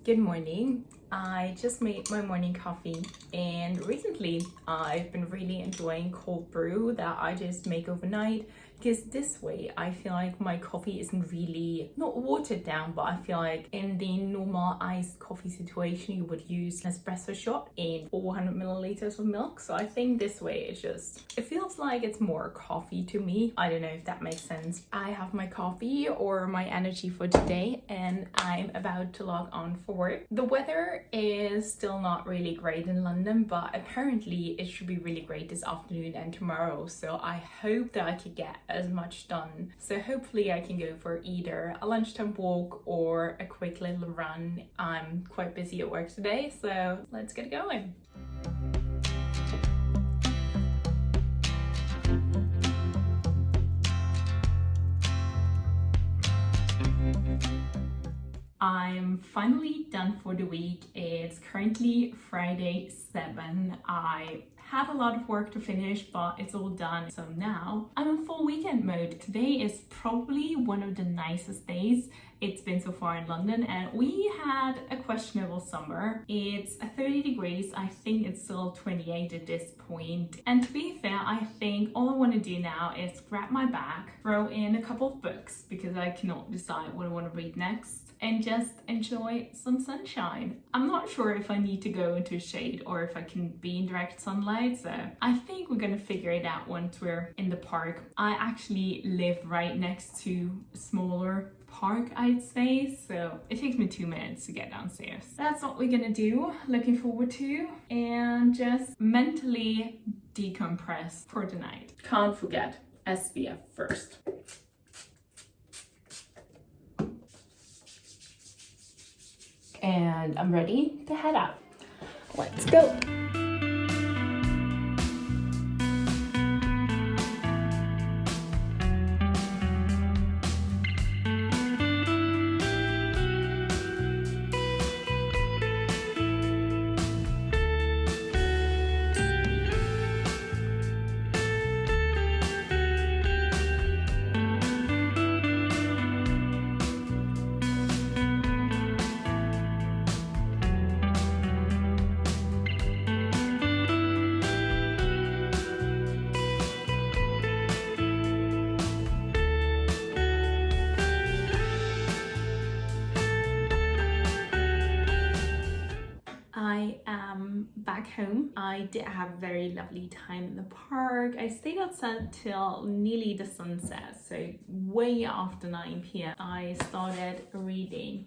Good morning. I just made my morning coffee, and recently I've been really enjoying cold brew that I just make overnight, because this way I feel like my coffee isn't really not watered down, but I feel like in the normal iced coffee situation you would use an espresso shot in 400 milliliters of milk. So I think this way it feels like it's more coffee to me. I don't know if that makes sense. I have my coffee or my energy for today, and I'm about to log on for work. The weather is still not really great in London, but apparently it should be really great this afternoon and tomorrow, so I hope that I could get as much done. So hopefully I can go for either a lunchtime walk or a quick little run. I'm quite busy at work today, so let's get going. I'm finally done for the week. It's currently Friday 7. I had a lot of work to finish, but it's all done. So now I'm in full weekend mode. Today is probably one of the nicest days it's been so far in London, and we had a questionable summer. It's 30 degrees. I think it's still 28 at this point. And to be fair, I think all I want to do now is grab my bag, throw in a couple of books because I cannot decide what I want to read next, and just enjoy some sunshine. I'm not sure if I need to go into shade or if I can be in direct sunlight, so I think we're gonna figure it out once we're in the park. I actually live right next to a smaller park, I'd say, so it takes me 2 minutes to get downstairs. That's what we're gonna do, looking forward to, and just mentally decompress for the night. Can't forget SPF first. And I'm ready to head out. Let's go. I am back home. I did have a very lovely time in the park. I stayed outside till nearly the sunset, so way after 9 p.m. I started reading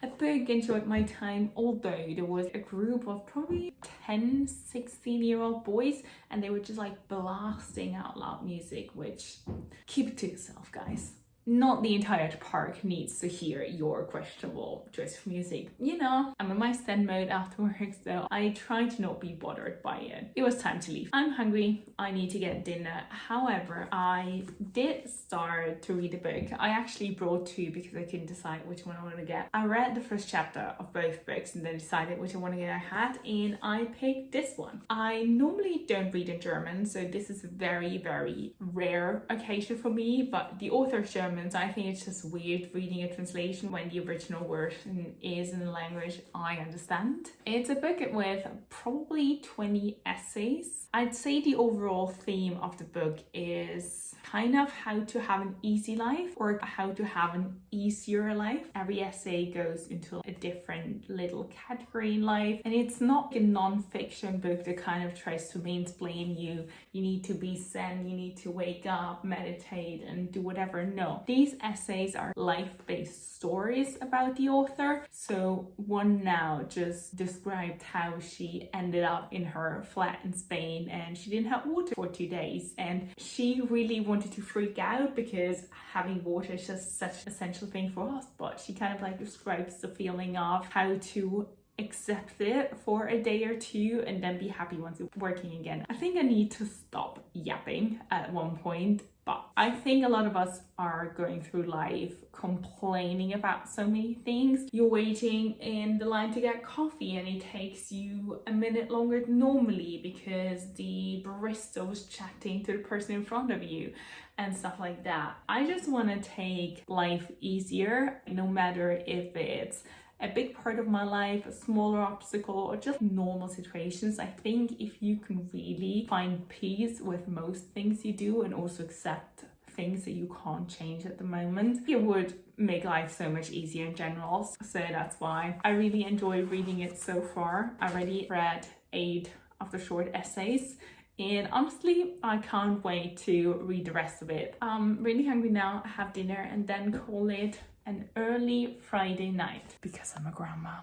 a book, enjoyed my time, although there was a group of probably 10, 16-year-old boys, and they were just like blasting out loud music, which keep it to yourself, guys. Not the entire park needs to hear your questionable choice of music. You know, I'm in my zen mode after work, so I try to not be bothered by it. It was time to leave. I'm hungry. I need to get dinner. However, I did start to read a book. I actually brought two because I couldn't decide which one I wanted to get. I read the first chapter of both books and then decided which I want to get. I had, and I picked this one. I normally don't read in German, so this is a very, very rare occasion for me, but the author's German. I think it's just weird reading a translation when the original version is in a language I understand. It's a book with probably 20 essays. I'd say the overall theme of the book is kind of how to have an easy life or how to have an easier life. Every essay goes into a different little category in life, and it's not a non-fiction book that kind of tries to mansplain you need to be zen, you need to wake up, meditate, and do whatever. No, these essays are life-based stories about the author. So one now just described how she ended up in her flat in Spain and she didn't have water for 2 days, and she really wanted to freak out because having water is just such an essential thing for us, but she kind of like describes the feeling of how to accept it for a day or two and then be happy once it's working again. I think I need to stop yapping at one point, but I think a lot of us are going through life complaining about so many things. You're waiting in the line to get coffee and it takes you a minute longer than normally because the barista was chatting to the person in front of you and stuff like that. I just want to take life easier, no matter if it's a big part of my life, a smaller obstacle, or just normal situations. I think if you can really find peace with most things you do and also accept things that you can't change at the moment, it would make life so much easier in general. So that's why I really enjoy reading it so far. I already read 8 of the short essays, and honestly, I can't wait to read the rest of it. I'm really hungry now, have dinner, and then call it an early Friday night because I'm a grandma.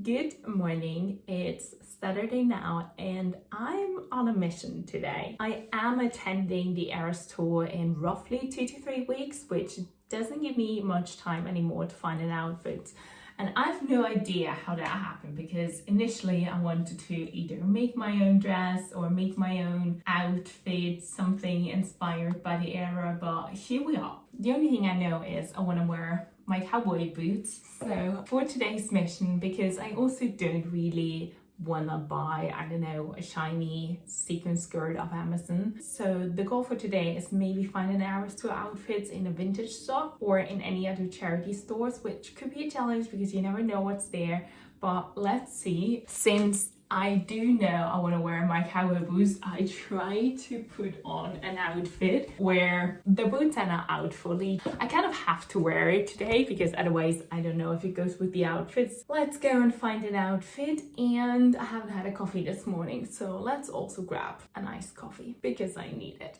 Good morning, it's Saturday now and I'm on a mission today. I am attending the Eras tour in roughly 2 to 3 weeks, which doesn't give me much time anymore to find an outfit. And I have no idea how that happened because initially I wanted to either make my own dress or make my own outfit, something inspired by the era, but here we are. The only thing I know is I want to wear my cowboy boots. So for today's mission, because I also don't really wanna buy, I don't know, a shiny sequin skirt off Amazon. So the goal for today is maybe find an Eras tour outfits in a vintage shop or in any other charity stores, which could be a challenge because you never know what's there. But let's see. Since I do know I want to wear my cowboy boots, I try to put on an outfit where the boots are not out fully. I kind of have to wear it today because otherwise I don't know if it goes with the outfits. Let's go and find an outfit, and I haven't had a coffee this morning, so let's also grab a nice coffee because I need it.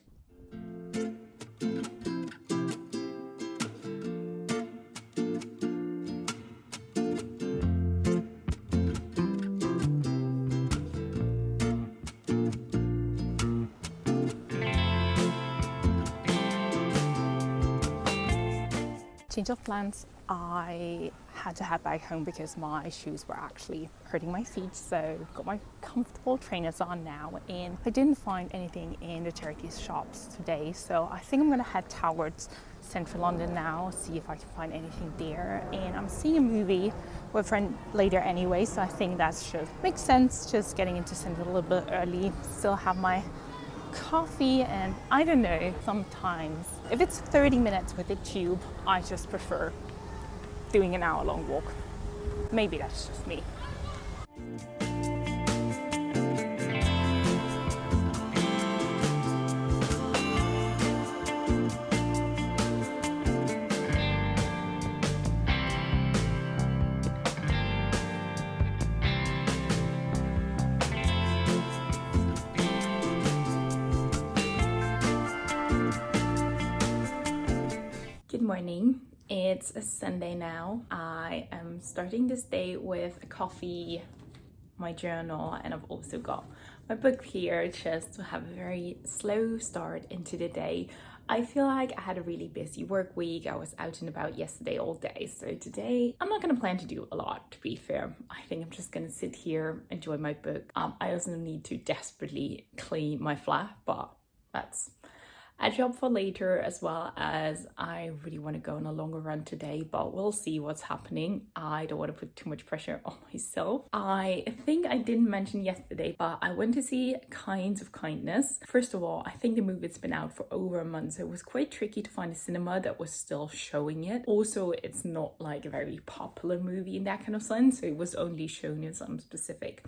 Change of plans. I had to head back home because my shoes were actually hurting my feet, so got my comfortable trainers on now, and I didn't find anything in the charity shops today, so I think I'm gonna head towards central London now, see if I can find anything there. And I'm seeing a movie with a friend later anyway, so I think that should make sense, just getting into central a little bit early, still have my coffee. And I don't know, sometimes if it's 30 minutes with the tube, I just prefer doing an hour-long walk. Maybe that's just me. Good morning. It's a Sunday now. I am starting this day with a coffee, my journal, and I've also got my book here just to have a very slow start into the day. I feel like I had a really busy work week. I was out and about yesterday all day. So today I'm not going to plan to do a lot, to be fair. I think I'm just going to sit here, enjoy my book. I also need to desperately clean my flat, but that's a job for later, as well as I really want to go on a longer run today, but we'll see what's happening. I don't want to put too much pressure on myself. I think I didn't mention yesterday, but I went to see Kinds of Kindness. First of all, I think the movie's been out for over a month, so it was quite tricky to find a cinema that was still showing it. Also, it's not like a very popular movie in that kind of sense, so it was only shown in some specific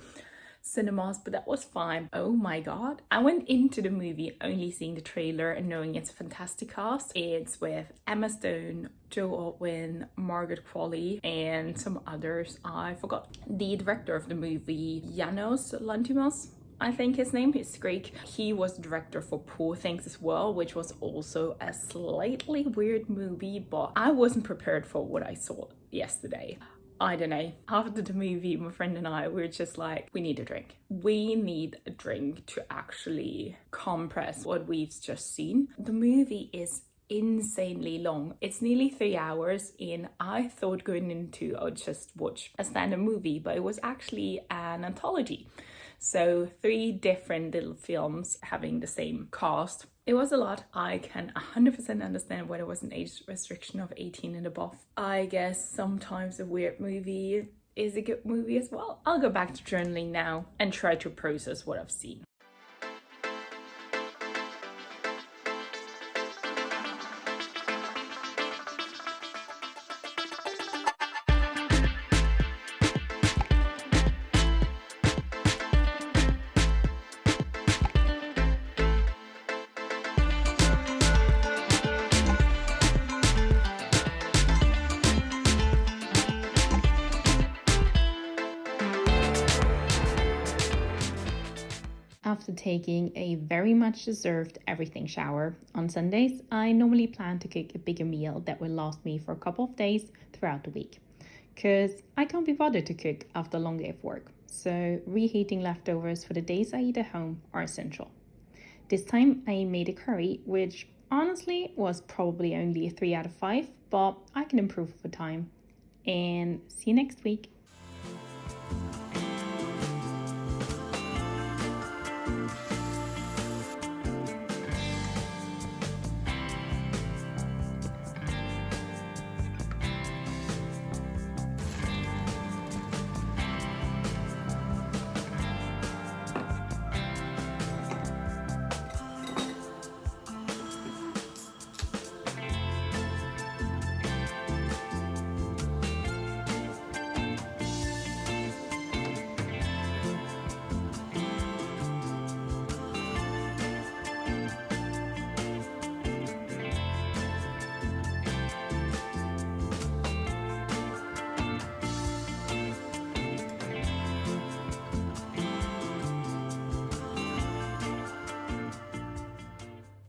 cinemas, but that was fine. Oh my god, I went into the movie only seeing the trailer and knowing it's a fantastic cast. It's with Emma Stone, Joe Alwyn, Margaret Qualley, and some others. I forgot the director of the movie, Janos Lantimos, I think his name is Greek. He was the director for Poor Things as well, which was also a slightly weird movie, but I wasn't prepared for what I saw yesterday. I don't know. After the movie, my friend and I were just like, we need a drink. We need a drink to actually compress what we've just seen. The movie is insanely long. It's nearly 3 hours, and I thought going into, I would just watch a standard movie, but it was actually an anthology. So 3 different little films having the same cast. It was a lot. I can 100% understand why there was an age restriction of 18 and above. I guess sometimes a weird movie is a good movie as well. I'll go back to journaling now and try to process what I've seen. taking a very much deserved everything shower. On Sundays, I normally plan to cook a bigger meal that will last me for a couple of days throughout the week, because I can't be bothered to cook after a long day of work. So reheating leftovers for the days I eat at home are essential. This time I made a curry, which honestly was probably only a 3 out of 5, but I can improve over time. And see you next week.